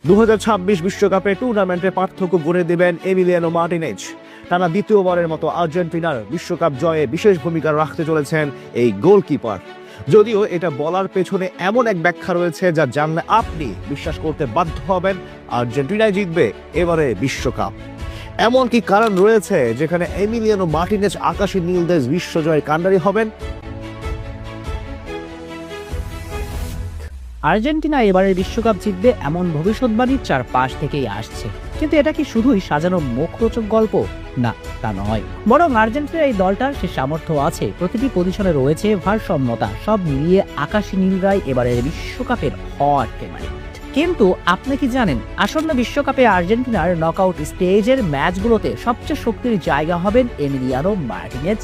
2026 বিশ্বকাপে টুর্নামেন্টে পার্থক্য গড়ে দেবেন এমিলিয়ানো মার্টিনেজ। টানা দ্বিতীয়বারের মতো আর্জেন্টিনার বিশ্বকাপ জয়ে বিশেষ ভূমিকা রাখতে চলেছেন এই গোলকিপার। যদিও এটা বলার পেছনে এমন এক ব্যাখ্যা রয়েছে যা জানলে আপনি বিশ্বাস করতে বাধ্য হবেন আর্জেন্টিনাই জিতবে এবারে বিশ্বকাপ। এমন কি কারণ রয়েছে যেখানে এমিলিয়ানো মার্টিনেজ আকাশী নীলদের বিশ্বজয়ের কাণ্ডারি হবেন? আর্জেন্টিনা এবারের বিশ্বকাপ জিতবে এমন ভবিষ্যৎবাণী চারপাশ থেকেই আসছে, কিন্তু এটা কি শুধুই সাজানো মুখরোচক গল্প? না, তা নয়। বরং আর্জেন্টিনার এই দলটার সে সামর্থ্য আছে, প্রতিটি পজিশনে রয়েছে ভারসাম্যতা। সব মিলিয়ে আকাশী নীলরাই এবারের বিশ্বকাপের হট ফেভারিট। কিন্তু আপনি কি জানেন, আসন্ন বিশ্বকাপে আর্জেন্টিনার নকআউট স্টেজের ম্যাচগুলোতে সবচেয়ে শক্তির জায়গা হবেন এমিলিয়ানো মার্টিনেজ।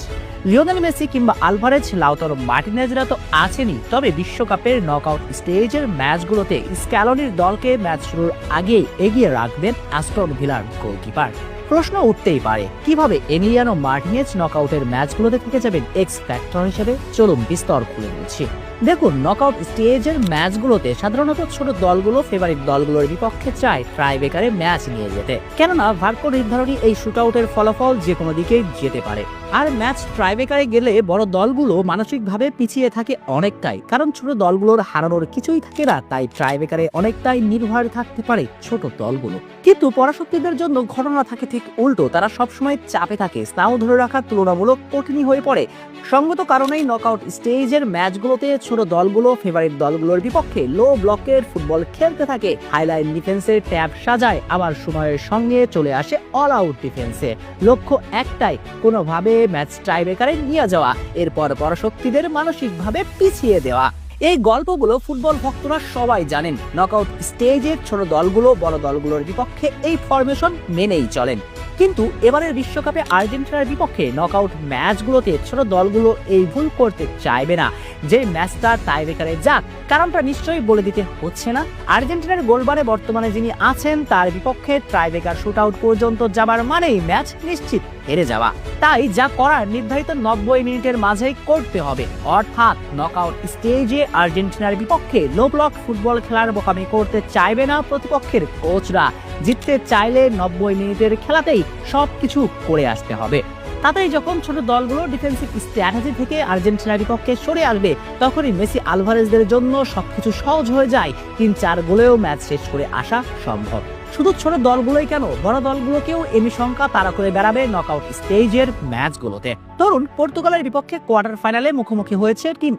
লিওনেল মেসি কিংবা আলভারেজ, লাউতারো মার্টিনেজরা তো আছেনই, তবে বিশ্বকাপের নকআউট স্টেজের ম্যাচগুলোতে স্ক্যালোনির দলকে ম্যাচ শুরুর আগে এগিয়ে রাখবেন অ্যাস্টন ভিলার গোলকিপার। প্রশ্ন উঠতেই পারে, কিভাবে এমিলিয়ানো মার্টিনেজ নকআউটের ম্যাচগুলোতে থেকে যাবেন এক্স ফ্যাক্টর হিসেবে? চলুন বিস্তর খুলে বলছি। দেখুন, নকআউট স্টেজের ম্যাচগুলোতে সাধারণত ছোট দলগুলো ফেভারিট দলগুলোর বিপক্ষে চায় ট্রাইব্রেকারে ম্যাচ নিয়ে যেতে, কেননা ভাগ্য নির্ধারণী এই শুটআউটের ফলাফল যে কোনো দিকেই যেতে পারে। আর ম্যাচ ট্রাইব্রেকারে গেলে বড় দলগুলো মানসিকভাবে পিছিয়ে থাকে অনেকটাই, কারণ ছোট দলগুলোর হারানোর কিছুই থাকে না, তাই ট্রাইব্রেকারে অনেকটাই নির্ভর থাকতে পারে ছোট দলগুলো। কিন্তু পরাশক্তিদের জন্য ঘটনা থাকে ঠিক উল্টো, তারা সবসময় চাপে থাকে, স্নায়ু ধরে রাখা তুলনামূলক কঠিনই হয়ে পড়ে। সঙ্গত কারণেই নকআউট স্টেজের ম্যাচগুলোতে ছোট দলগুলো ফেভারিট দলগুলোর বিপক্ষে লো ব্লকের ফুটবল খেলতে থাকে, হাইলাইন ডিফেন্সের ট্যাব সাজায়, আবার সময়ের সঙ্গে চলে আসে অল আউট ডিফেন্সে। লক্ষ্য একটাই, কোনোভাবে ম্যাচ টাইব্রেকারে নিয়ে যাওয়া, এরপর পরাশক্তিদের মানসিকভাবে পিছিয়ে দেওয়া। এই গল্পগুলো ফুটবল ভক্তরা সবাই জানেন। নকআউট স্টেজের ছোট দলগুলো বড় দলগুলোর বিপক্ষে এই ফরমেশন মেনেই চলেন। কিন্তু এবারের বিশ্বকাপে আর্জেন্টিনার বিপক্ষে নকআউট ম্যাচগুলোতে ছোট দলগুলো এই ভুল করতে চাইবে না যে ম্যাচটা টাইব্রেকারে যাক। কারণটা নিশ্চয়ই বলে দিতে হচ্ছে না। আর্জেন্টিনার গোলবারে বর্তমানে যিনি আছেন তার বিপক্ষে টাইব্রেকার শুটআউট পর্যন্ত যাবার মানেই ম্যাচ নিশ্চিত হেরে যাওয়া। তাই যা করার নির্ধারিত 90 মিনিটের মাঝেই করতে হবে, অর্থাৎ নকআউট স্টেজে আর্জেন্টিনার বিপক্ষে লো ব্লক ফুটবল খেলার বোকামি করতে চাইবে না প্রতিপক্ষের কোচরা। জিততে চাইলে 90 মিনিটের খেলাতেই সবকিছু করে আসতে হবে। তাতেই যখন ছোট দলগুলো ডিফেন্সিভ স্ট্র্যাটেজি থেকে আর্জেন্টিনার বিপক্ষে সরে আসবে, তখনই মেসি আলভারেজদের জন্য সবকিছু সহজ হয়ে যায়। 3-4 গোলেও ম্যাচ শেষ করে আসা সম্ভব। শুধু ছোট দলগুলোই কেন, বড় দলগুলোকেও এমি সংখ্যা তাড়া করে বেড়াবে নকআউট স্টেজের ম্যাচগুলোতে। ধরুন, পর্তুগালের বিপক্ষে কোয়ার্টার ফাইনালে মুখোমুখি হয়েছে টিম